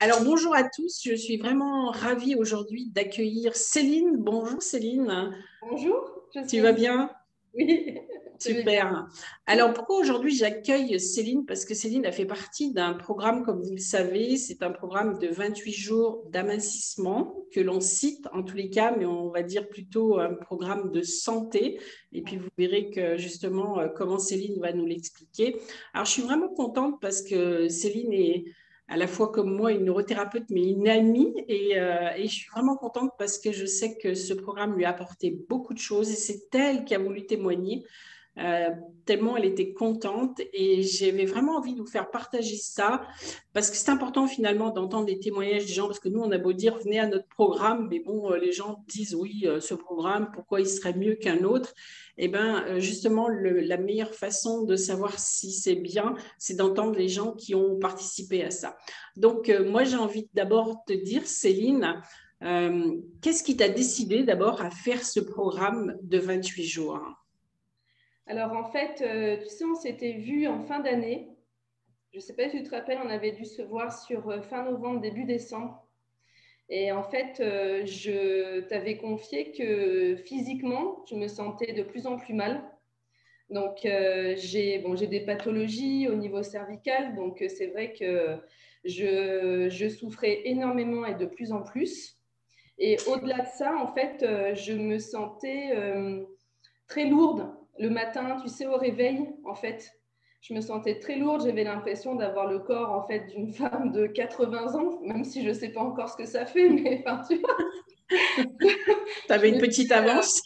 Alors, bonjour à tous. Je suis vraiment ravie aujourd'hui d'accueillir Céline. Bonjour Céline. Bonjour, Tu vas Jocelyne. bien? Oui, je vais bien. Super. Alors, pourquoi aujourd'hui j'accueille Céline? Parce que Céline a fait partie d'un programme, comme vous le savez, c'est un programme de 28 jours d'amincissement que l'on cite en tous les cas, mais on va dire plutôt un programme de santé. Et puis, vous verrez que justement, comment Céline va nous l'expliquer. Alors, je suis vraiment contente parce que Céline est à la fois comme moi une neurothérapeute, mais une amie. Et je suis vraiment contente parce que je sais que ce programme lui a apporté beaucoup de choses et c'est elle qui a voulu témoigner euh, tellement elle était contente et j'avais vraiment envie de vous faire partager ça parce que c'est important finalement d'entendre des témoignages des gens parce que nous on a beau dire venez à notre programme mais bon les gens disent oui ce programme pourquoi il serait mieux qu'un autre et bien justement la meilleure façon de savoir si c'est bien c'est d'entendre les gens qui ont participé à ça donc moi j'ai envie d'abord te dire Céline qu'est-ce qui t'a décidé d'abord à faire ce programme de 28 jours? Alors en fait, tu sais, on s'était vu en fin d'année. Je ne sais pas si tu te rappelles, on avait dû se voir sur fin novembre, début décembre. Et en fait, je t'avais confié que physiquement, je me sentais de plus en plus mal. Donc, j'ai des pathologies au niveau cervical. Donc, c'est vrai que je souffrais énormément et de plus en plus. Et au-delà de ça, en fait, je me sentais très lourde le matin, tu sais, au réveil, en fait. Je me sentais très lourde, j'avais l'impression d'avoir le corps en fait d'une femme de 80 ans, même si je ne sais pas encore ce que ça fait, mais enfin, tu vois, Tu avais je une me petite avance.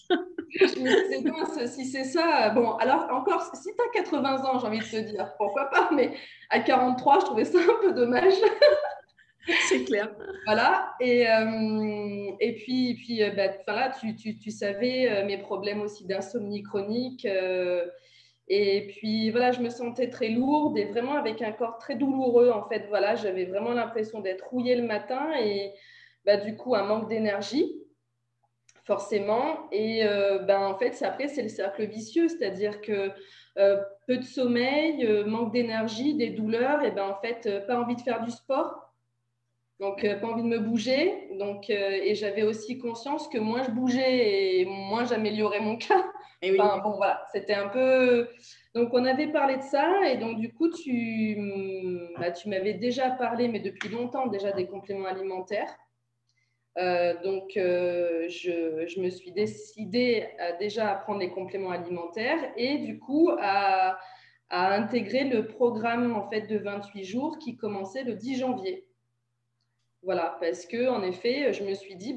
je me disais, mince, si c'est ça, bon, alors encore, si tu as 80 ans, j'ai envie de te dire, pourquoi pas, mais à 43, je trouvais ça un peu dommage. C'est clair. Voilà, et puis bah, là, tu savais mes problèmes aussi d'insomnie chronique. Et puis voilà, je me sentais très lourde et vraiment avec un corps très douloureux. En fait, voilà, j'avais vraiment l'impression d'être rouillée le matin et bah, du coup, un manque d'énergie, forcément. Et en fait, après, c'est le cercle vicieux, c'est-à-dire que peu de sommeil, manque d'énergie, des douleurs, et ben en fait, pas envie de faire du sport. Donc, pas envie de me bouger. Donc, et j'avais aussi conscience que moins je bougeais et moins j'améliorais mon cas. Et oui. Enfin, bon, voilà, c'était un peu. Donc, on avait parlé de ça. Et donc, du coup, tu m'avais déjà parlé, mais depuis longtemps déjà, des compléments alimentaires. Je me suis décidée déjà à prendre les compléments alimentaires et du coup à intégrer le programme en fait, de 28 jours qui commençait le 10 janvier. Voilà, parce que en effet, je me suis dit,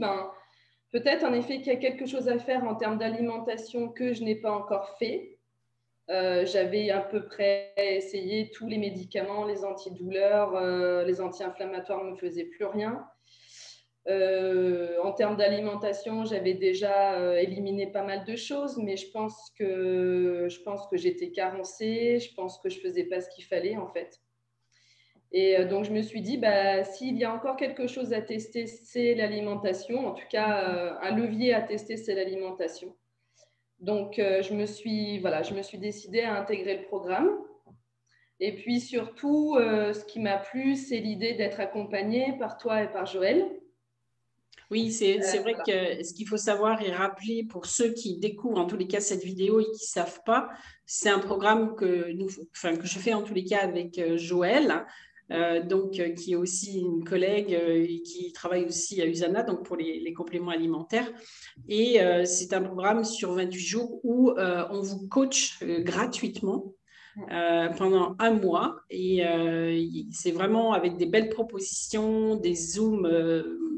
peut-être en effet qu'il y a quelque chose à faire en termes d'alimentation que je n'ai pas encore fait. J'avais à peu près essayé tous les médicaments, les antidouleurs, les anti-inflammatoires ne me faisaient plus rien. En termes d'alimentation, j'avais déjà éliminé pas mal de choses, mais je pense que j'étais carencée, je pense que je faisais pas ce qu'il fallait en fait. Et donc, je me suis dit, s'il y a encore quelque chose à tester, c'est l'alimentation. En tout cas, un levier à tester, c'est l'alimentation. Donc, je me suis décidée à intégrer le programme. Et puis, surtout, ce qui m'a plu, c'est l'idée d'être accompagnée par toi et par Joël. Oui, c'est vrai Voilà. que ce qu'il faut savoir et rappeler pour ceux qui découvrent en tous les cas cette vidéo et qui ne savent pas, c'est un programme que je fais en tous les cas avec Joël, qui est aussi une collègue et qui travaille aussi à USANA, donc pour les compléments alimentaires. Et c'est un programme sur 28 jours où on vous coach gratuitement pendant un mois. Et c'est vraiment avec des belles propositions, des Zooms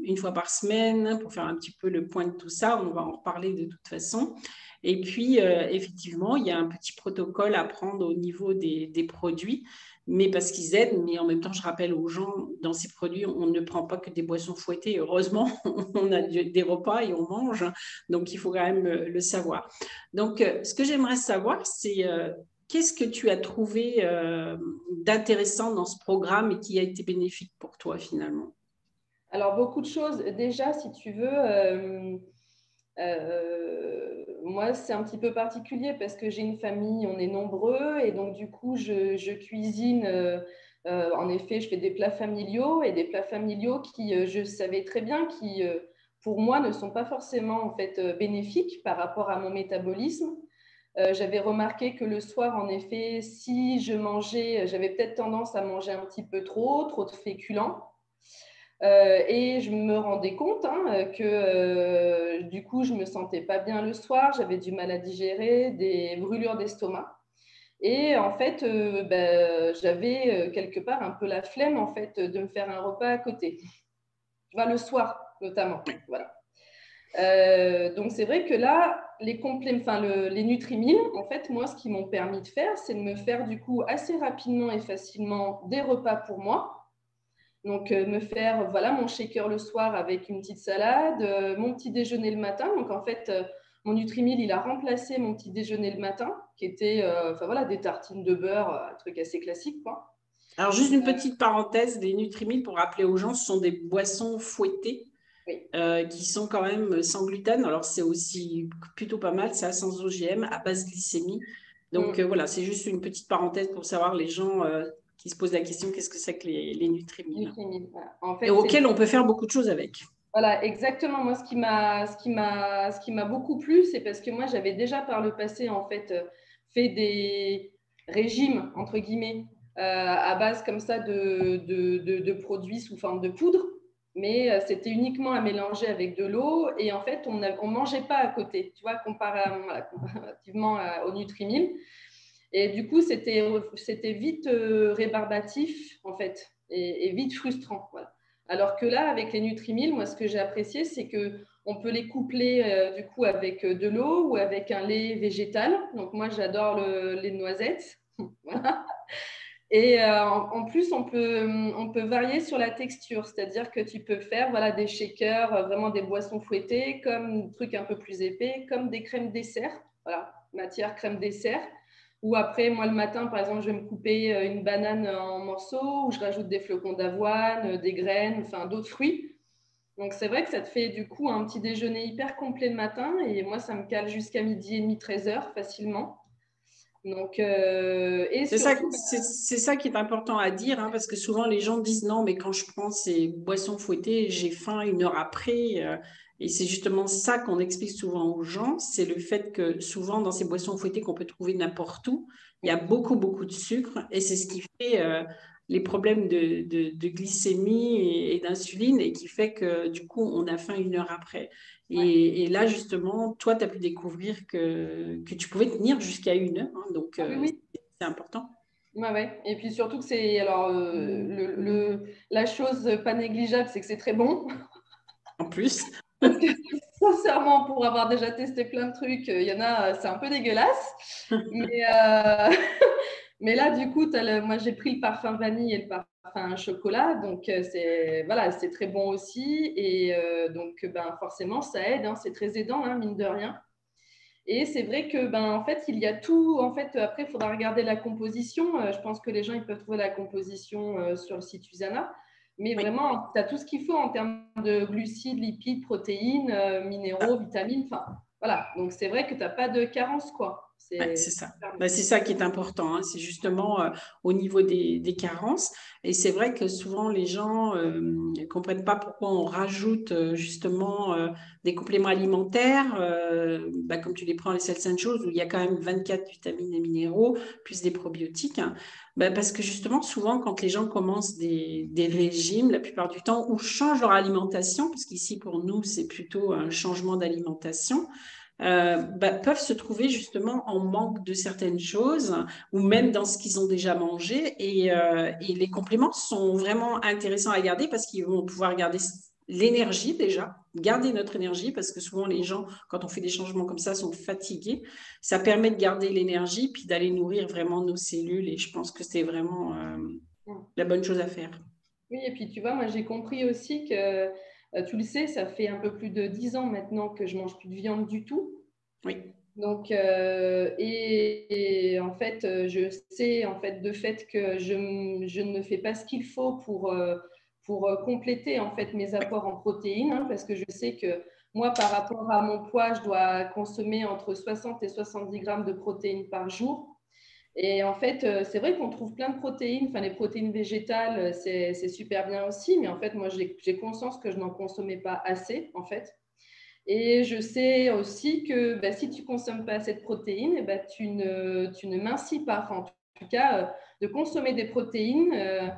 une fois par semaine pour faire un petit peu le point de tout ça. On va en reparler de toute façon. Et puis, effectivement, il y a un petit protocole à prendre au niveau des produits, mais parce qu'ils aident. Mais en même temps, je rappelle aux gens, dans ces produits, on ne prend pas que des boissons fouettées. Heureusement, on a des repas et on mange. Donc, il faut quand même le savoir. Donc, ce que j'aimerais savoir, c'est qu'est-ce que tu as trouvé d'intéressant dans ce programme et qui a été bénéfique pour toi finalement? Alors, beaucoup de choses. Déjà, si tu veux, moi, c'est un petit peu particulier parce que j'ai une famille, on est nombreux et donc du coup, je cuisine En effet, je fais des plats familiaux et des plats familiaux qui, je savais très bien, qui pour moi ne sont pas forcément en fait bénéfiques par rapport à mon métabolisme. J'avais remarqué que le soir, en effet, si je mangeais, j'avais peut-être tendance à manger un petit peu trop de féculents. Et je me rendais compte que du coup, je me sentais pas bien le soir, j'avais du mal à digérer, des brûlures d'estomac. Et en fait, j'avais quelque part un peu la flemme en fait de me faire un repas à côté. Tu vois, le soir notamment. Voilà. Donc c'est vrai que là, les Nutrimilles, en fait, moi, ce qu'ils m'ont permis de faire, c'est de me faire du coup assez rapidement et facilement des repas pour moi. Donc, me faire voilà, mon shaker le soir avec une petite salade, mon petit déjeuner le matin. Donc, en fait, mon Nutrimil, il a remplacé mon petit déjeuner le matin, qui était voilà, des tartines de beurre, un truc assez classique, quoi. Alors, juste une petite parenthèse, les Nutrimilles, pour rappeler aux gens, ce sont des boissons fouettées Oui. qui sont quand même sans gluten. Alors, c'est aussi plutôt pas mal, c'est à sans OGM, à basse glycémie. Donc, voilà, c'est juste une petite parenthèse pour savoir les gens qui se posent la question, qu'est-ce que c'est que les Nutrimilles? Nutrimil, voilà. En Et fait, c'est auxquels on peut faire beaucoup de choses avec. voilà, exactement. Moi, ce qui m'a beaucoup plu, c'est parce que moi, j'avais déjà par le passé, en fait, fait des régimes, entre guillemets, à base comme ça de produits sous forme de poudre. Mais c'était uniquement à mélanger avec de l'eau. Et en fait, on ne mangeait pas à côté, tu vois, comparativement au Nutrimil. Et du coup, c'était vite rébarbatif, en fait, et vite frustrant. Voilà. Alors que là, avec les Nutrimilles, moi, ce que j'ai apprécié, c'est qu'on peut les coupler du coup avec de l'eau ou avec un lait végétal. Donc moi, j'adore le lait de noisettes. Voilà. Et en plus, on peut varier sur la texture, c'est-à-dire que tu peux faire voilà, des shakers, vraiment des boissons fouettées, comme des trucs un peu plus épais, comme des crèmes dessert, voilà, matière crème dessert. Ou après, moi, le matin, par exemple, je vais me couper une banane en morceaux, ou je rajoute des flocons d'avoine, des graines, enfin d'autres fruits. Donc, c'est vrai que ça te fait du coup un petit déjeuner hyper complet le matin. Et moi, ça me cale jusqu'à midi et demi, 13 heures facilement. Donc, et C'est ça, surtout, c'est ça qui est important à dire, hein, parce que souvent les gens disent non, mais quand je prends ces boissons fouettées, j'ai faim une heure après. Et c'est justement ça qu'on explique souvent aux gens, c'est le fait que souvent dans ces boissons fouettées qu'on peut trouver n'importe où, il y a beaucoup, beaucoup de sucre et c'est ce qui fait les problèmes de glycémie et d'insuline et qui fait que du coup on a faim une heure après. ouais. Et là justement, toi, tu as pu découvrir que tu pouvais tenir jusqu'à une heure, hein, donc Ah oui, oui. c'est important. Ouais, ouais. Et puis surtout que c'est alors la chose pas négligeable, c'est que c'est très bon. En plus, Parce que sincèrement, pour avoir déjà testé plein de trucs, il y en a, c'est un peu dégueulasse. Mais, mais là, du coup, moi j'ai pris le parfum vanille et le parfum chocolat, donc c'est voilà, c'est très bon aussi. Et donc ben, forcément, ça aide, hein, c'est très aidant, hein, mine de rien. Et c'est vrai que, ben, en fait, il y a tout. En fait, après, il faudra regarder la composition. Je pense que les gens ils peuvent trouver la composition sur le site Usana. Mais oui, vraiment, tu as tout ce qu'il faut en termes de glucides, lipides, protéines, minéraux, vitamines. Enfin, voilà. Donc, c'est vrai que tu n'as pas de carence, quoi. ouais, C'est c'est ça. super bien. Ben, c'est ça qui est important, hein. C'est justement au niveau des carences. Et c'est vrai que souvent les gens ne comprennent pas pourquoi on rajoute justement des compléments alimentaires, ben, comme tu les prends les Cells choses, où il y a quand même 24 vitamines et minéraux, plus des probiotiques, hein. Ben, parce que justement, souvent, quand les gens commencent des régimes, la plupart du temps, ou changent leur alimentation, parce qu'ici pour nous, c'est plutôt un changement d'alimentation, peuvent se trouver justement en manque de certaines choses ou même dans ce qu'ils ont déjà mangé. Et les compléments sont vraiment intéressants à garder parce qu'ils vont pouvoir garder l'énergie déjà, garder notre énergie parce que souvent les gens, quand on fait des changements comme ça, sont fatigués. Ça permet de garder l'énergie puis d'aller nourrir vraiment nos cellules et je pense que c'est vraiment la bonne chose à faire. Oui, et puis tu vois, moi j'ai compris aussi que, tu le sais, ça fait un peu plus de 10 ans maintenant que je mange plus de viande du tout. Oui, Donc, et en fait, je sais en fait de fait que je ne fais pas ce qu'il faut pour compléter en fait mes apports en protéines, hein, parce que je sais que moi, par rapport à mon poids, je dois consommer entre 60 et 70 grammes de protéines par jour. Et en fait, c'est vrai qu'on trouve plein de protéines, enfin les protéines végétales, c'est super bien aussi, mais en fait, moi, j'ai conscience que je n'en consommais pas assez, en fait. Et je sais aussi que bah, si tu ne consommes pas assez de protéines, eh ben, tu ne mincis pas. Enfin, en tout cas, de consommer des protéines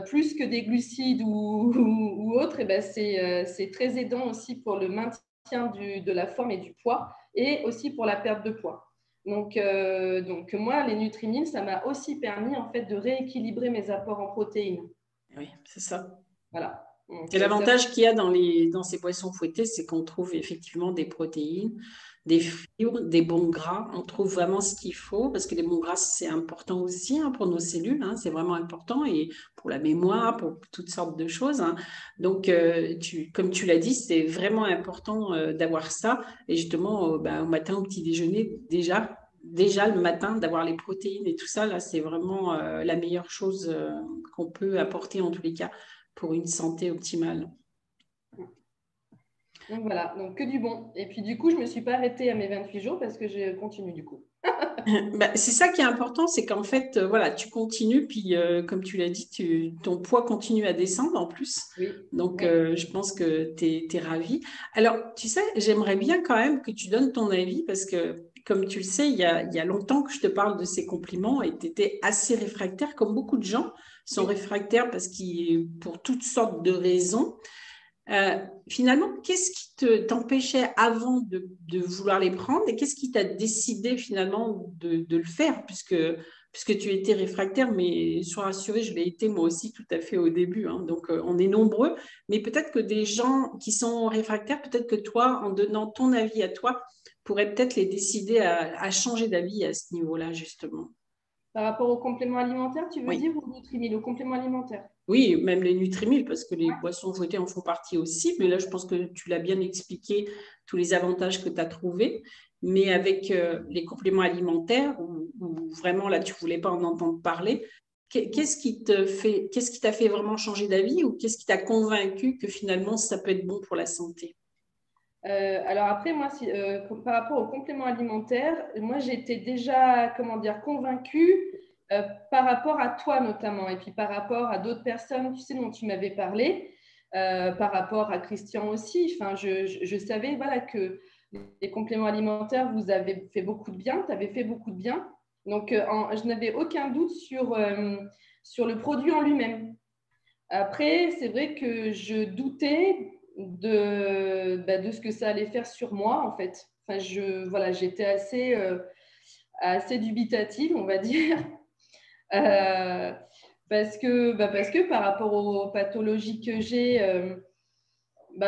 plus que des glucides ou autres, eh ben, c'est très aidant aussi pour le maintien de la forme et du poids et aussi pour la perte de poids. Donc moi, les Nutrimilles, ça m'a aussi permis en fait de rééquilibrer mes apports en protéines. Oui, c'est ça. Voilà. Donc, Et l'avantage qu'il y a dans ces boissons fouettées, c'est qu'on trouve effectivement des protéines, des fibres, des bons gras. On trouve vraiment ce qu'il faut parce que les bons gras, c'est important aussi hein, pour nos cellules. Hein, c'est vraiment important et pour la mémoire, pour toutes sortes de choses. Hein. Donc, comme tu l'as dit, c'est vraiment important d'avoir ça. Et justement, ben, au matin, au petit déjeuner, déjà le matin, d'avoir les protéines et tout ça, là, c'est vraiment la meilleure chose qu'on peut apporter en tous les cas pour une santé optimale. donc voilà, donc que du bon. Et puis du coup, je ne me suis pas arrêtée à mes 28 jours parce que je continue du coup. Bah, c'est ça qui est important, c'est qu'en fait, voilà, tu continues, puis comme tu l'as dit, ton poids continue à descendre en plus. Oui, Donc, oui. je pense que tu es ravie. Alors, tu sais, j'aimerais bien quand même que tu donnes ton avis parce que, comme tu le sais, il y a longtemps que je te parle de ces compliments et tu étais assez réfractaire, comme beaucoup de gens sont Oui. réfractaires pour toutes sortes de raisons. Finalement, qu'est-ce qui t'empêchait avant de vouloir les prendre et qu'est-ce qui t'a décidé finalement de le faire puisque tu étais réfractaire, mais sois rassuré, je l'ai été moi aussi tout à fait au début. Hein. Donc, on est nombreux, mais peut-être que des gens qui sont réfractaires, peut-être que toi, en donnant ton avis à toi, pourrais peut-être les décider à changer d'avis à ce niveau-là, justement. Par rapport aux compléments alimentaires, tu veux Oui. dire, ou aux Nutrimilles, aux compléments alimentaires? Oui, même les Nutrimilles, parce que les boissons fouettées en font partie aussi. Mais là, je pense que tu l'as bien expliqué, tous les avantages que tu as trouvés. Mais avec les compléments alimentaires, où vraiment là, tu ne voulais pas en entendre parler, qu'est-ce qui t'a fait vraiment changer d'avis ou qu'est-ce qui t'a convaincu que finalement, ça peut être bon pour la santé? Alors après, moi, par rapport aux compléments alimentaires, moi, j'étais déjà, comment dire, convaincue par rapport à toi notamment, et puis par rapport à d'autres personnes, tu sais, dont tu m'avais parlé, par rapport à Christian aussi. Enfin, je savais, voilà, que les compléments alimentaires vous avez fait beaucoup de bien, tu avais fait beaucoup de bien. Donc, je n'avais aucun doute sur le produit en lui-même. Après, c'est vrai que je doutais de ce que ça allait faire sur moi, en fait. Enfin, voilà, j'étais assez dubitative, on va dire, Euh, parce que par rapport aux pathologies que j'ai,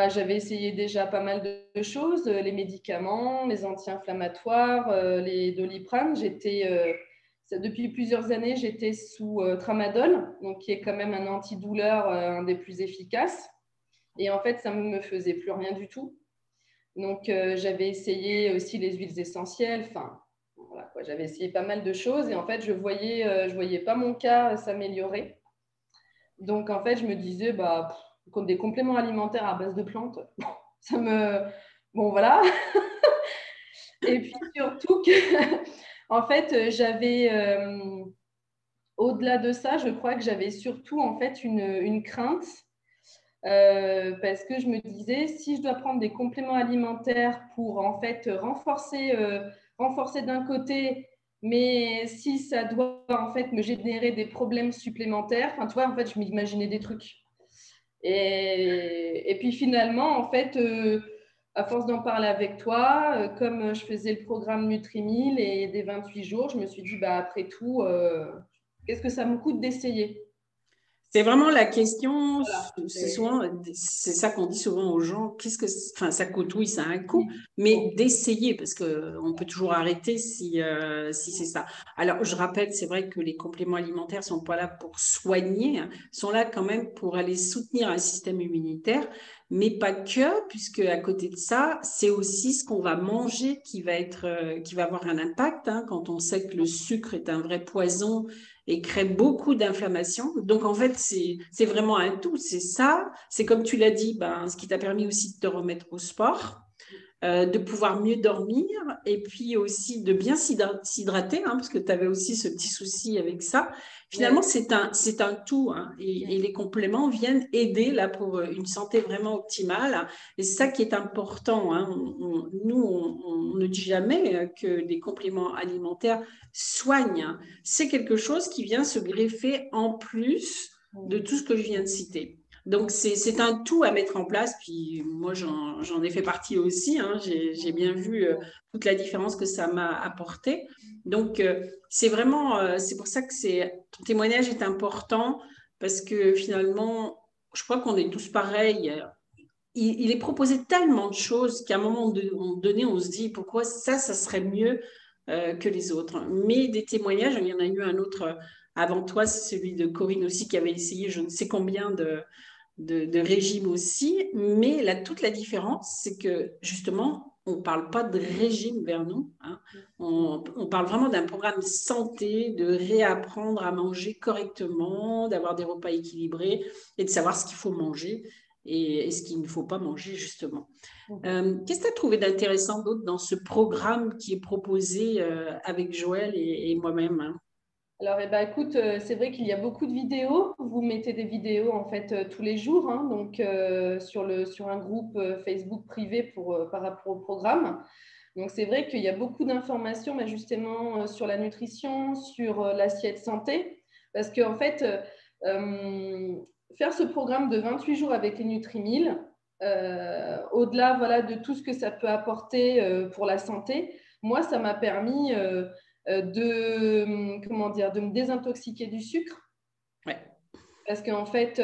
j'avais essayé déjà pas mal de choses, les médicaments, les anti-inflammatoires, les Doliprane. Depuis plusieurs années, j'étais sous Tramadol, donc qui est quand même un antidouleur, un des plus efficaces. Et en fait, ça ne me faisait plus rien du tout. Donc, j'avais essayé aussi les huiles essentielles. Enfin, voilà, quoi. J'avais essayé pas mal de choses. Et en fait, je voyais pas mon cas s'améliorer. Donc, en fait, je me disais, comme des compléments alimentaires à base de plantes, ça me... Bon, voilà. Et puis, surtout que, en fait, au-delà de ça, je crois que j'avais surtout, en fait, une crainte. Parce que je me disais, si je dois prendre des compléments alimentaires pour en fait renforcer d'un côté, mais si ça doit en fait me générer des problèmes supplémentaires, enfin tu vois, en fait, je m'imaginais des trucs. Et puis finalement, en fait, à force d'en parler avec toi, comme je faisais le programme Nutrimille et des 28 jours, je me suis dit, après tout, qu'est-ce que ça me coûte d'essayer? C'est vraiment la question, Voilà. c'est ça qu'on dit souvent aux gens, enfin, ça coûte, oui, ça a un coût, Oui. mais d'essayer, parce qu'on peut toujours arrêter si c'est ça. Alors, je rappelle, c'est vrai que les compléments alimentaires ne sont pas là pour soigner, hein, sont là quand même pour aller soutenir un système immunitaire, mais pas que, puisque à côté de ça, c'est aussi ce qu'on va manger qui va avoir un impact, hein, quand on sait que le sucre est un vrai poison et crée beaucoup d'inflammation. Donc, en fait, c'est vraiment un tout. C'est ça. C'est comme tu l'as dit, ce qui t'a permis aussi de te remettre au sport. de pouvoir mieux dormir et puis aussi de bien s'hydrater, hein, parce que tu avais aussi ce petit souci avec ça. Finalement, Ouais. c'est un tout, hein, et les compléments viennent aider là, pour une santé vraiment optimale. Et c'est ça qui est important. Hein. On ne dit jamais que les compléments alimentaires soignent. C'est quelque chose qui vient se greffer en plus de tout ce que je viens de citer. Donc, c'est un tout à mettre en place. Puis moi, j'en ai fait partie aussi. Hein. J'ai bien vu toute la différence que ça m'a apporté. Donc, c'est vraiment, c'est pour ça que ton témoignage est important parce que finalement, je crois qu'on est tous pareils. Il est proposé tellement de choses qu'à un moment donné, on se dit pourquoi ça serait mieux que les autres. Mais des témoignages, il y en a eu un autre avant toi, c'est celui de Corinne aussi qui avait essayé je ne sais combien de régimes aussi. Mais toute la différence, c'est que justement, on ne parle pas de régime vers nous. Hein. On parle vraiment d'un programme santé, de réapprendre à manger correctement, d'avoir des repas équilibrés et de savoir ce qu'il faut manger et ce qu'il ne faut pas manger, justement. Qu'est-ce que tu as trouvé d'intéressant d'autre dans ce programme qui est proposé avec Joël et moi-même, hein? Alors, eh ben, écoute, c'est vrai qu'il y a beaucoup de vidéos. Vous mettez des vidéos en fait tous les jours, hein, donc sur un groupe Facebook privé par rapport au programme. Donc, c'est vrai qu'il y a beaucoup d'informations, mais justement sur la nutrition, sur l'assiette santé, parce qu'en fait, faire ce programme de 28 jours avec les Nutrimilles, au-delà voilà, de tout ce que ça peut apporter pour la santé, moi, ça m'a permis comment dire, de me désintoxiquer du sucre. Ouais. Parce qu'en fait,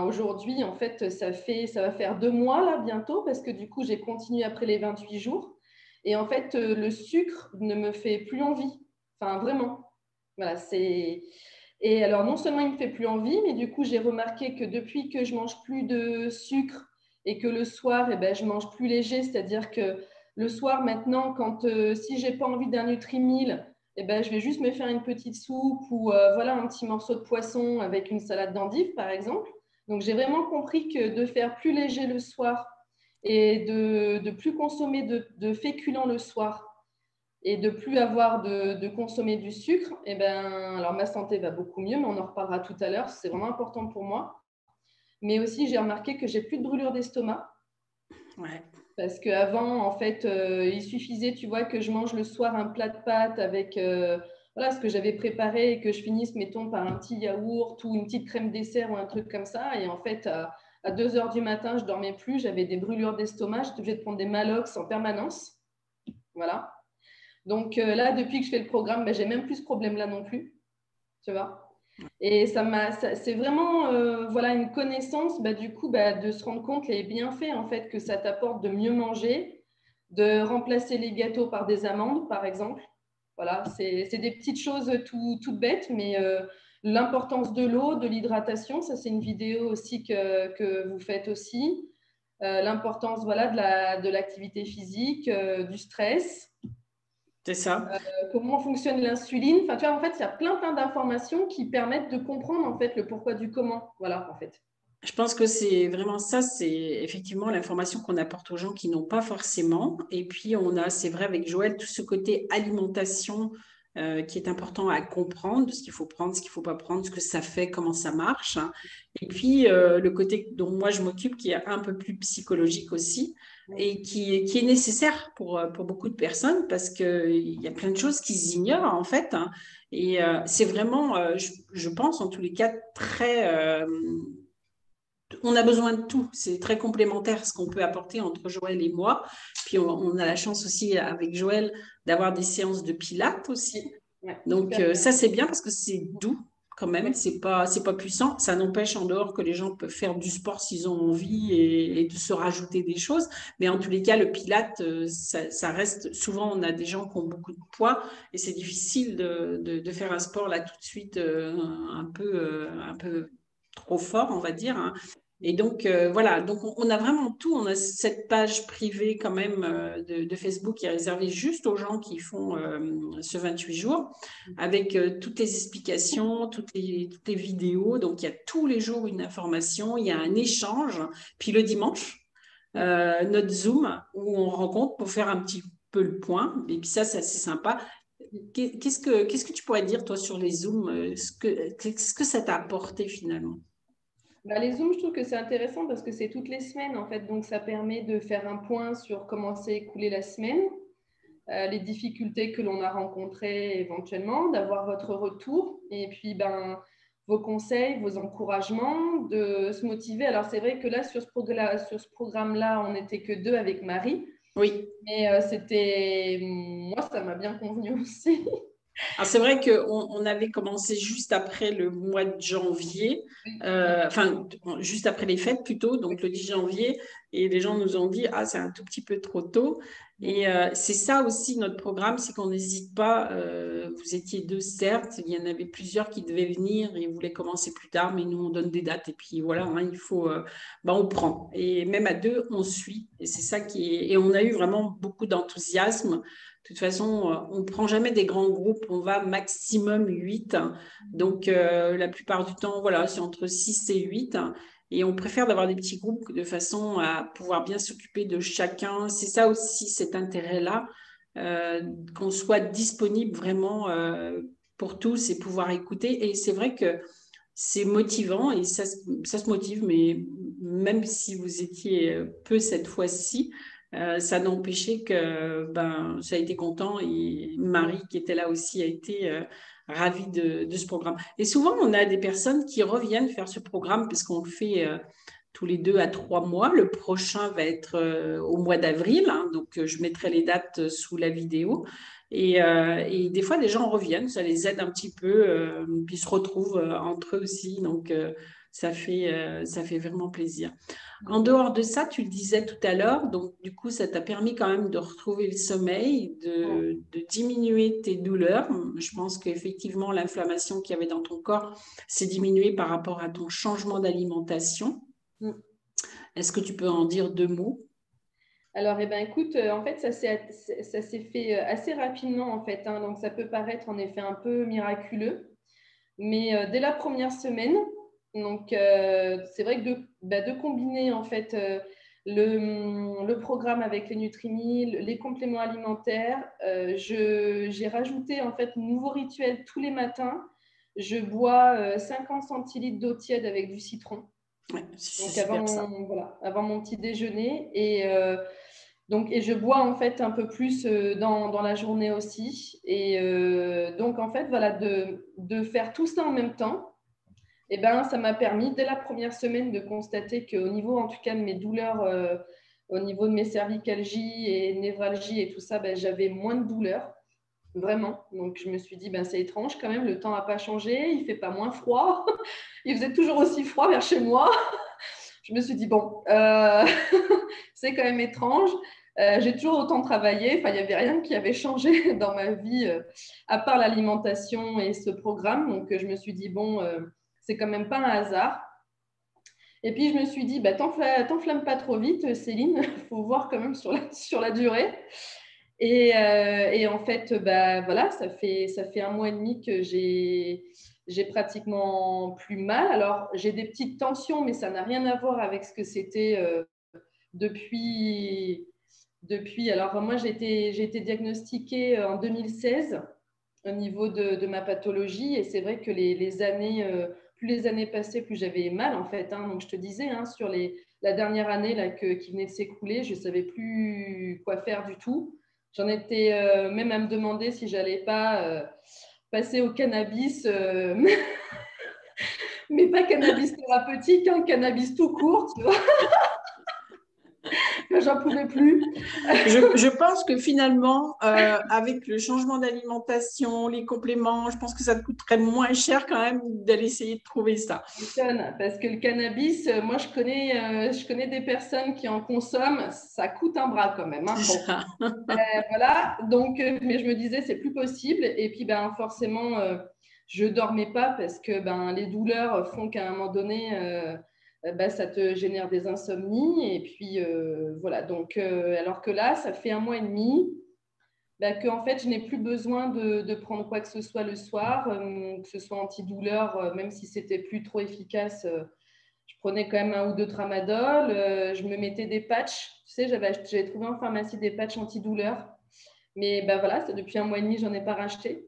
aujourd'hui, en fait, ça va faire 2 mois là bientôt, parce que du coup, j'ai continué après les 28 jours. Et en fait, le sucre ne me fait plus envie. Enfin, vraiment. Voilà, c'est... Et alors, non seulement il ne me fait plus envie, mais du coup, j'ai remarqué que depuis que je mange plus de sucre et que le soir, eh ben, je mange plus léger, c'est-à-dire que le soir, maintenant, si j'ai pas envie d'un Nutrimille, eh ben, je vais juste me faire une petite soupe ou voilà, un petit morceau de poisson avec une salade d'endive, par exemple. Donc, j'ai vraiment compris que de faire plus léger le soir et de plus consommer de féculents le soir et de plus avoir de consommer du sucre, eh ben, alors ma santé va beaucoup mieux, mais on en reparlera tout à l'heure. C'est vraiment important pour moi. Mais aussi, j'ai remarqué que j'ai plus de brûlure d'estomac. Ouais. Parce qu'avant, en fait, il suffisait, tu vois, que je mange le soir un plat de pâtes avec voilà, ce que j'avais préparé et que je finisse, mettons, par un petit yaourt ou une petite crème dessert ou un truc comme ça. Et en fait, à 2 heures du matin, je ne dormais plus, j'avais des brûlures d'estomac, j'étais obligée de prendre des Malox en permanence. Voilà. Donc là, depuis que je fais le programme, ben, j'ai même plus ce problème-là non plus. Tu vois. Et c'est vraiment voilà, une connaissance du coup, de se rendre compte les bienfaits en fait, que ça t'apporte de mieux manger, de remplacer les gâteaux par des amandes, par exemple. Voilà, c'est des petites choses toutes bêtes, mais l'importance de l'eau, de l'hydratation, ça c'est une vidéo aussi que vous faites aussi. L'importance voilà, de l'activité physique, du stress. C'est ça. Comment fonctionne l'insuline. Enfin, tu vois, en fait, il y a plein d'informations qui permettent de comprendre en fait le pourquoi du comment. Voilà, en fait. Je pense que c'est vraiment ça, c'est effectivement l'information qu'on apporte aux gens qui n'ont pas forcément. Et puis, on a, c'est vrai, avec Joël, tout ce côté alimentation qui est important à comprendre, ce qu'il faut prendre, ce qu'il ne faut pas prendre, ce que ça fait, comment ça marche. Hein. Et puis, le côté dont moi je m'occupe, qui est un peu plus psychologique aussi, et qui est nécessaire pour beaucoup de personnes, parce qu'il y a plein de choses qu'ils ignorent, en fait. Hein. Et c'est vraiment, je pense, en tous les cas, très on a besoin de tout. C'est très complémentaire ce qu'on peut apporter entre Joël et moi. Puis on a la chance aussi avec Joël d'avoir des séances de pilates aussi. Ouais, Donc super. ça c'est bien parce que c'est doux quand même. Ouais. C'est pas puissant. Ça n'empêche en dehors que les gens peuvent faire du sport s'ils ont envie et de se rajouter des choses. Mais en tous les cas, le pilate, ça reste. Souvent, on a des gens qui ont beaucoup de poids et c'est difficile de faire un sport là tout de suite un peu trop fort, on va dire. Hein. Et donc, voilà, donc on a vraiment tout. On a cette page privée quand même de Facebook qui est réservée juste aux gens qui font ce 28 jours, avec toutes les explications, toutes les vidéos. Donc, il y a tous les jours une information, il y a un échange. Puis le dimanche, notre Zoom où on rencontre pour faire un petit peu le point. Et puis ça, c'est assez sympa. Qu'est-ce que tu pourrais dire, toi, sur les Zooms? Qu'est-ce que ça t'a apporté finalement? Bah, les Zooms, je trouve que c'est intéressant parce que c'est toutes les semaines, en fait. Donc, ça permet de faire un point sur comment s'est écoulée la semaine, les difficultés que l'on a rencontrées éventuellement, d'avoir votre retour et puis vos conseils, vos encouragements, de se motiver. Alors, c'est vrai que là, sur ce programme-là, on n'était que deux avec Marie, Oui. mais moi, ça m'a bien convenu aussi. Alors, c'est vrai qu'on avait commencé juste après le mois de janvier, enfin, juste après les fêtes plutôt, donc le 10 janvier, et les gens nous ont dit, ah, c'est un tout petit peu trop tôt. Et c'est ça aussi notre programme, c'est qu'on n'hésite pas. Vous étiez deux, certes, il y en avait plusieurs qui devaient venir et voulaient commencer plus tard, mais nous, on donne des dates et puis voilà, hein, il faut, on prend. Et même à deux, on suit. Et c'est ça qui est. Et on a eu vraiment beaucoup d'enthousiasme. De toute façon, on ne prend jamais des grands groupes, on va maximum 8. Donc, la plupart du temps, voilà, c'est entre 6 et 8. Et on préfère d'avoir des petits groupes de façon à pouvoir bien s'occuper de chacun. C'est ça aussi, cet intérêt-là, qu'on soit disponible vraiment pour tous et pouvoir écouter. Et c'est vrai que c'est motivant et ça se motive, mais même si vous étiez peu cette fois-ci, ça n'a empêché que ça a été content et Marie qui était là aussi a été ravie de ce programme. Et souvent, on a des personnes qui reviennent faire ce programme parce qu'on le fait tous les 2 à 3 mois. Le prochain va être au mois d'avril, hein, donc je mettrai les dates sous la vidéo. Et des fois, les gens reviennent, ça les aide un petit peu, puis ils se retrouvent entre eux aussi. Donc, ça fait vraiment plaisir. En dehors de ça, tu le disais tout à l'heure, donc du coup, ça t'a permis quand même de retrouver le sommeil, de diminuer tes douleurs. Je pense qu'effectivement, l'inflammation qu'il y avait dans ton corps s'est diminuée par rapport à ton changement d'alimentation. Est-ce que tu peux en dire 2 mots? Alors, eh ben, écoute, en fait, ça s'est fait assez rapidement, en fait, hein, donc ça peut paraître en effet un peu miraculeux, mais dès la première semaine, donc c'est vrai que de combiner en fait le programme avec les Nutrimil, les compléments alimentaires, j'ai rajouté en fait un nouveau rituel tous les matins. Je bois 50 centilitres d'eau tiède avec du citron. Ouais, c'est Donc super ça. avant mon petit déjeuner et je bois en fait un peu plus dans la journée aussi et donc en fait voilà de faire tout ça en même temps. Et ben ça m'a permis dès la première semaine de constater qu'au niveau en tout cas de mes douleurs au niveau de mes cervicalgies et névralgies et tout ça, ben, j'avais moins de douleurs. Vraiment. Donc, je me suis dit, ben, c'est étrange quand même, le temps n'a pas changé, il ne fait pas moins froid. Il faisait toujours aussi froid vers chez moi. Je me suis dit, bon, c'est quand même étrange. J'ai toujours autant travaillé. Enfin, il n'y avait rien qui avait changé dans ma vie à part l'alimentation et ce programme. Donc, je me suis dit, bon, c'est quand même pas un hasard. Et puis, je me suis dit, bah, t'enflamme pas trop vite, Céline. Il faut voir quand même sur la durée. Et en fait, bah, voilà, ça fait 1 mois et demi que j'ai pratiquement plus mal. Alors, j'ai des petites tensions, mais ça n'a rien à voir avec ce que c'était depuis, Alors, moi, j'ai été diagnostiquée en 2016 au niveau de ma pathologie. Et c'est vrai que les années, plus les années passaient, plus j'avais mal, en fait. Hein. Donc, je te disais, hein, sur la dernière année là, qui venait de s'écouler, je ne savais plus quoi faire du tout. J'en étais même à me demander si j'allais pas passer au cannabis, mais pas cannabis thérapeutique, hein, cannabis tout court, tu vois, que j'en pouvais plus. Je pense que finalement, avec le changement d'alimentation, les compléments, je pense que ça te coûterait moins cher quand même d'aller essayer de trouver ça. Parce que le cannabis, moi je connais des personnes qui en consomment, ça coûte un bras quand même. Hein. C'est Bon, ça. voilà, donc, mais je me disais c'est plus possible. Et puis ben, forcément, je dormais pas parce que ben, les douleurs font qu'à un moment donné, ben, ça te génère des insomnies. Et puis voilà, donc alors que là, ça fait 1 mois et demi. Bah, que en fait, je n'ai plus besoin de prendre quoi que ce soit le soir, que ce soit antidouleur, même si c'était plus trop efficace. Je prenais quand même 1 ou 2 tramadol. Je me mettais des patchs. Tu sais, j'avais trouvé en pharmacie des patchs antidouleurs. Mais ben voilà, depuis 1 mois et demi, je n'en ai pas racheté.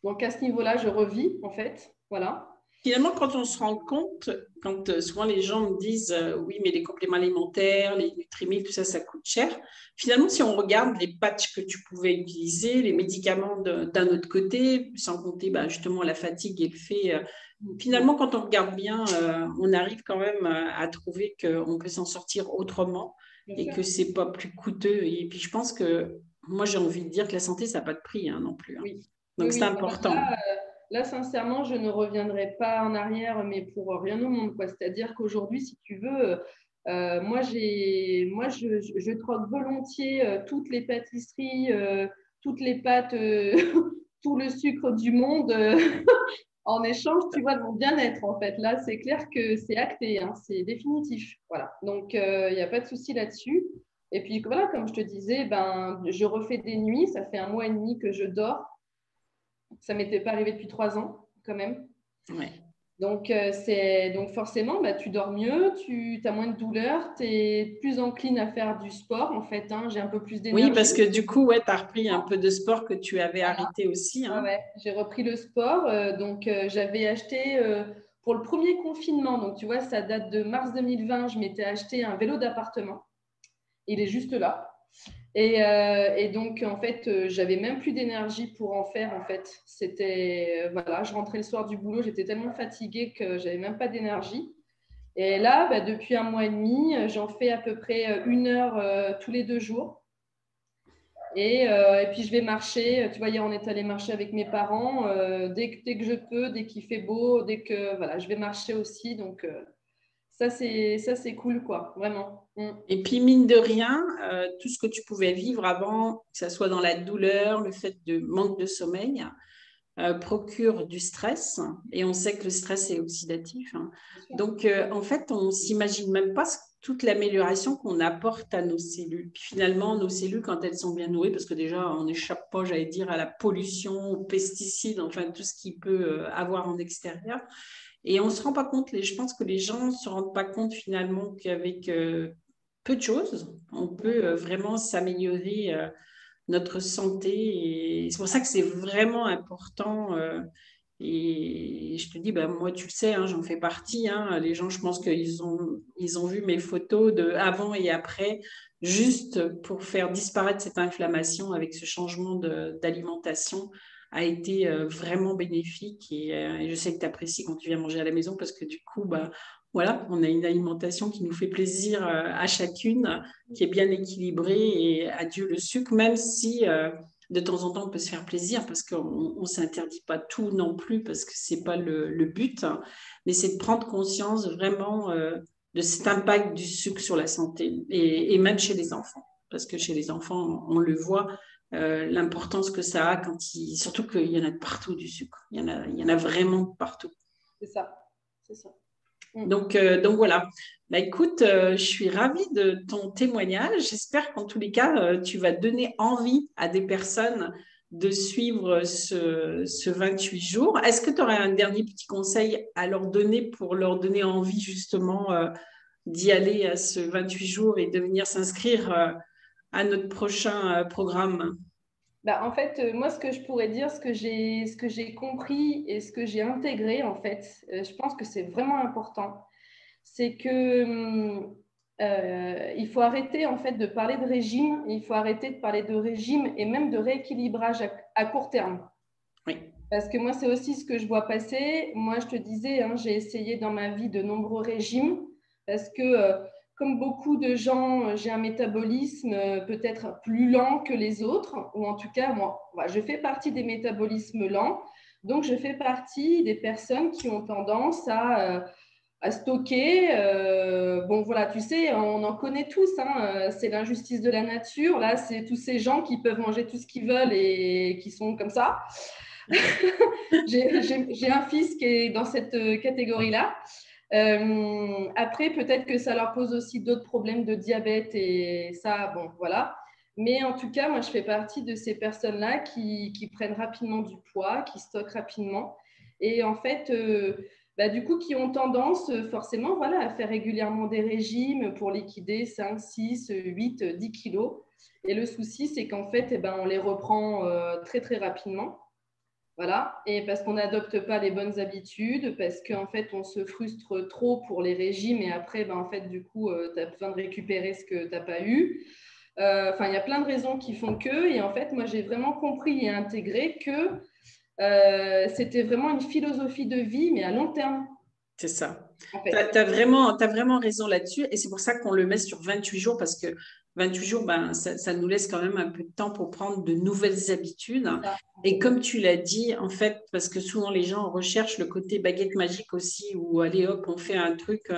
Donc, à ce niveau-là, je revis, en fait. Voilà. Finalement, quand on se rend compte, quand souvent les gens me disent oui, mais les compléments alimentaires, les nutrimilles, tout ça, ça coûte cher. Finalement, si on regarde les patchs que tu pouvais utiliser, les médicaments d'un autre côté, sans compter bah, justement la fatigue et le fait, finalement, quand on regarde bien, on arrive quand même à trouver qu'on peut s'en sortir autrement et que c'est pas plus coûteux. Et puis, je pense que moi, j'ai envie de dire que la santé, ça n'a pas de prix hein, non plus. Hein. Oui. Donc, Oui, c'est oui. important. Là, sincèrement, je ne reviendrai pas en arrière, mais pour rien au monde, quoi. C'est-à-dire qu'aujourd'hui, si tu veux, moi, je troque volontiers toutes les pâtisseries, toutes les pâtes, tout le sucre du monde en échange, tu vois, de mon bien-être, en fait. Là, c'est clair que c'est acté, hein, c'est définitif. Voilà. Donc, il n'y a pas de souci là-dessus. Et puis, voilà, comme je te disais, ben, je refais des nuits. Ça fait 1 mois et demi que je dors. Ça ne m'était pas arrivé depuis 3 ans, quand même. Ouais. Donc, donc forcément, bah, tu dors mieux, tu as moins de douleur, tu es plus encline à faire du sport, en fait. Hein, j'ai un peu plus Oui, d'énergie. parce que du coup, ouais, tu as repris un peu de sport que tu avais Voilà. arrêté aussi. Ouais, Hein. ouais. J'ai repris le sport. Donc, j'avais acheté pour le premier confinement, donc tu vois, ça date de mars 2020, je m'étais acheté un vélo d'appartement. Il est juste là. Et donc, en fait, j'avais même plus d'énergie pour en faire. En fait, c'était voilà, je rentrais le soir du boulot, j'étais tellement fatiguée que j'avais même pas d'énergie. Et là, bah, depuis 1 mois et demi, j'en fais à peu près 1 heure tous les 2 jours. Et puis, je vais marcher. Tu vois, hier, on est allé marcher avec mes parents. Dès que je peux, dès qu'il fait beau, voilà, je vais marcher aussi. Donc, ça, c'est cool, quoi, vraiment. Et puis, mine de rien, tout ce que tu pouvais vivre avant, que ce soit dans la douleur, le fait de manque de sommeil, procure du stress. Et on sait que le stress est oxydatif. Hein. Donc, en fait, on ne s'imagine même pas toute l'amélioration qu'on apporte à nos cellules. Puis finalement, nos cellules, quand elles sont bien nourries, parce que déjà, on n'échappe pas, j'allais dire, à la pollution, aux pesticides, enfin, tout ce qu'il peut avoir en extérieur. Et on ne se rend pas compte, je pense que les gens ne se rendent pas compte finalement qu'avec peu de choses, on peut vraiment s'améliorer notre santé. Et c'est pour ça que c'est vraiment important. Et je te dis, ben, moi, tu le sais, hein, j'en fais partie. Hein, les gens, je pense qu'ils ont vu mes photos de avant et après, juste pour faire disparaître cette inflammation avec ce changement d'alimentation a été vraiment bénéfique. Et je sais que tu apprécies quand tu viens manger à la maison parce que du coup, bah, voilà, on a une alimentation qui nous fait plaisir à chacune, qui est bien équilibrée et adieu le sucre, même si de temps en temps on peut se faire plaisir parce qu'on ne s'interdit pas tout non plus parce que ce n'est pas le but, hein, mais c'est de prendre conscience vraiment de cet impact du sucre sur la santé et même chez les enfants. Parce que chez les enfants, on le voit, l'importance que ça a surtout qu'il y en a de partout du sucre. Il y en a vraiment de partout. C'est ça, c'est ça. Donc voilà. Bah, écoute, je suis ravie de ton témoignage. J'espère qu'en tous les cas, tu vas donner envie à des personnes de suivre ce 28 jours. Est-ce que tu aurais un dernier petit conseil à leur donner pour leur donner envie justement d'y aller à ce 28 jours et de venir s'inscrire à notre prochain programme? Bah, en fait, moi, ce que je pourrais dire, ce que j'ai compris et ce que j'ai intégré, en fait, je pense que c'est vraiment important, c'est que il faut arrêter, en fait, de parler de régime, il faut arrêter de parler de régime et même de rééquilibrage à court terme. Oui. Parce que moi, c'est aussi ce que je vois passer. Moi, je te disais, hein, j'ai essayé dans ma vie de nombreux régimes parce que, comme beaucoup de gens, j'ai un métabolisme peut-être plus lent que les autres, ou en tout cas, moi, je fais partie des métabolismes lents. Donc, je fais partie des personnes qui ont tendance à stocker. Bon, voilà, tu sais, on en connaît tous. Hein, c'est l'injustice de la nature. Là, c'est tous ces gens qui peuvent manger tout ce qu'ils veulent et qui sont comme ça. J'ai un fils qui est dans cette catégorie-là. Après, peut-être que ça leur pose aussi d'autres problèmes de diabète et ça, bon, voilà. Mais en tout cas, moi, je fais partie de ces personnes-là qui prennent rapidement du poids, qui stockent rapidement. Et en fait, du coup, qui ont tendance forcément voilà, à faire régulièrement des régimes pour liquider 5, 6, 8, 10 kilos. Et le souci, c'est qu'en fait, on les reprend très, très rapidement. Voilà. Et parce qu'on n'adopte pas les bonnes habitudes, parce qu'en fait, on se frustre trop pour les régimes et après, en fait, du coup, tu as besoin de récupérer ce que tu n'as pas eu. Enfin, il y a plein de raisons qui font que. Et en fait, moi, j'ai vraiment compris et intégré que c'était vraiment une philosophie de vie, mais à long terme. C'est ça. En Tu fait. as, vraiment raison là-dessus. Et c'est pour ça qu'on le met sur 28 jours, parce que 28 jours, ça nous laisse quand même un peu de temps pour prendre de nouvelles habitudes. Et comme tu l'as dit, en fait, parce que souvent les gens recherchent le côté baguette magique aussi, où allez hop, on fait un truc,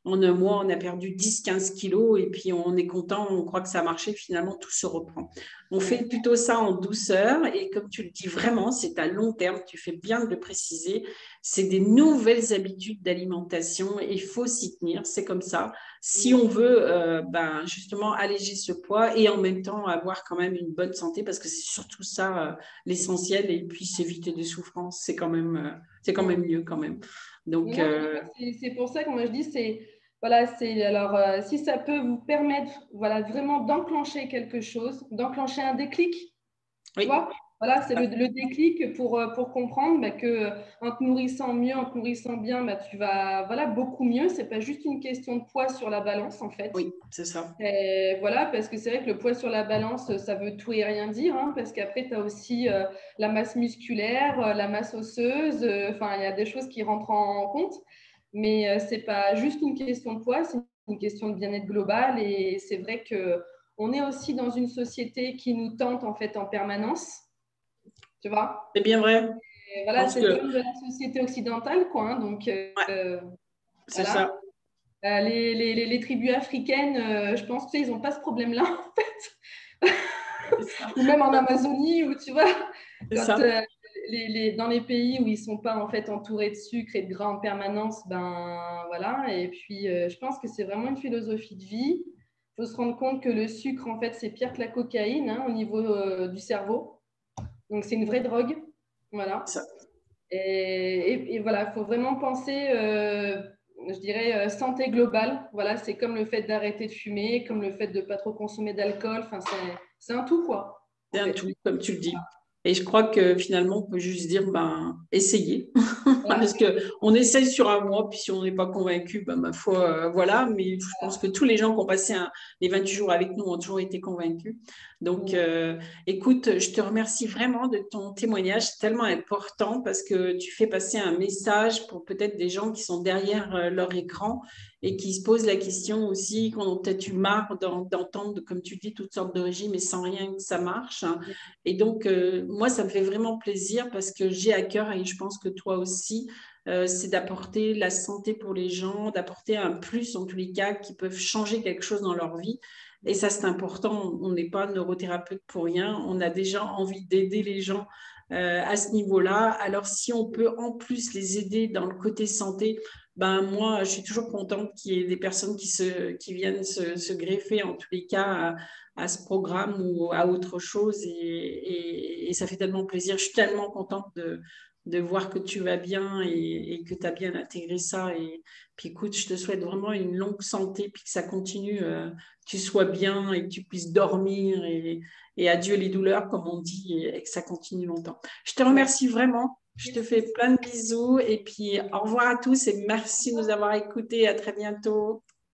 en un mois, on a perdu 10-15 kilos, et puis on est content, on croit que ça a marché, finalement, tout se reprend. On fait plutôt ça en douceur, et comme tu le dis vraiment, c'est à long terme, tu fais bien de le préciser, c'est des nouvelles habitudes d'alimentation, et il faut s'y tenir, c'est comme ça. Si on veut justement alléger ce poids et en même temps avoir quand même une bonne santé, parce que c'est surtout ça l'essentiel, et puis s'éviter des souffrances, c'est quand même mieux quand même. Donc, c'est pour ça que moi je dis, alors si ça peut vous permettre voilà, vraiment d'enclencher quelque chose, d'enclencher un déclic, tu vois, voilà, c'est le déclic pour comprendre que en te nourrissant mieux, en te nourrissant bien, tu vas voilà, beaucoup mieux. C'est pas juste une question de poids sur la balance, en fait. Oui, c'est ça. Et voilà, parce que c'est vrai que le poids sur la balance, ça veut tout et rien dire, hein, parce qu'après, tu as aussi la masse musculaire, la masse osseuse, enfin, il y a des choses qui rentrent en compte, mais c'est pas juste une question de poids, c'est une question de bien-être global, et c'est vrai qu'on est aussi dans une société qui nous tente en fait en permanence. Tu vois? C'est bien vrai. Et voilà, c'est le thème de la société occidentale, quoi. Hein, donc, c'est voilà. ça. Les tribus africaines, je pense qu'ils n'ont pas ce problème-là, en fait. Ou même en Amazonie, où tu vois, quand, dans les pays où ils ne sont pas en fait entourés de sucre et de gras en permanence, voilà. Et puis, je pense que c'est vraiment une philosophie de vie. Il faut se rendre compte que le sucre, en fait, c'est pire que la cocaïne hein, au niveau du cerveau. Donc, c'est une vraie drogue. Voilà. Et voilà, il faut vraiment penser, je dirais, santé globale. Voilà, c'est comme le fait d'arrêter de fumer, comme le fait de ne pas trop consommer d'alcool. Enfin, c'est un tout, quoi. C'est un tout, comme tu le dis. Et je crois que finalement, on peut juste dire, essayez. Voilà. Parce qu'on essaye sur un mois, puis si on n'est pas convaincu, ma foi, voilà. Mais je pense que tous les gens qui ont passé les 28 jours avec nous ont toujours été convaincus. Donc, écoute, je te remercie vraiment de ton témoignage tellement important parce que tu fais passer un message pour peut-être des gens qui sont derrière leur écran et qui se posent la question aussi, qu'on a peut-être eu marre d'entendre, comme tu dis, toutes sortes de régimes et sans rien que ça marche. Et donc, moi, ça me fait vraiment plaisir parce que j'ai à cœur, et je pense que toi aussi, c'est d'apporter la santé pour les gens, d'apporter un plus, en tous les cas, qui peuvent changer quelque chose dans leur vie. Et ça, c'est important. On n'est pas neurothérapeute pour rien. On a déjà envie d'aider les gens à ce niveau-là. Alors, si on peut en plus les aider dans le côté santé, moi, je suis toujours contente qu'il y ait des personnes qui viennent se greffer, en tous les cas, à ce programme ou à autre chose. Et ça fait tellement plaisir. Je suis tellement contente de voir que tu vas bien et que tu as bien intégré ça. Et puis, écoute, je te souhaite vraiment une longue santé, puis que ça continue, que tu sois bien et que tu puisses dormir. Et adieu les douleurs, comme on dit, et que ça continue longtemps. Je te remercie vraiment. Je te fais plein de bisous et puis au revoir à tous et merci de nous avoir écoutés. À très bientôt.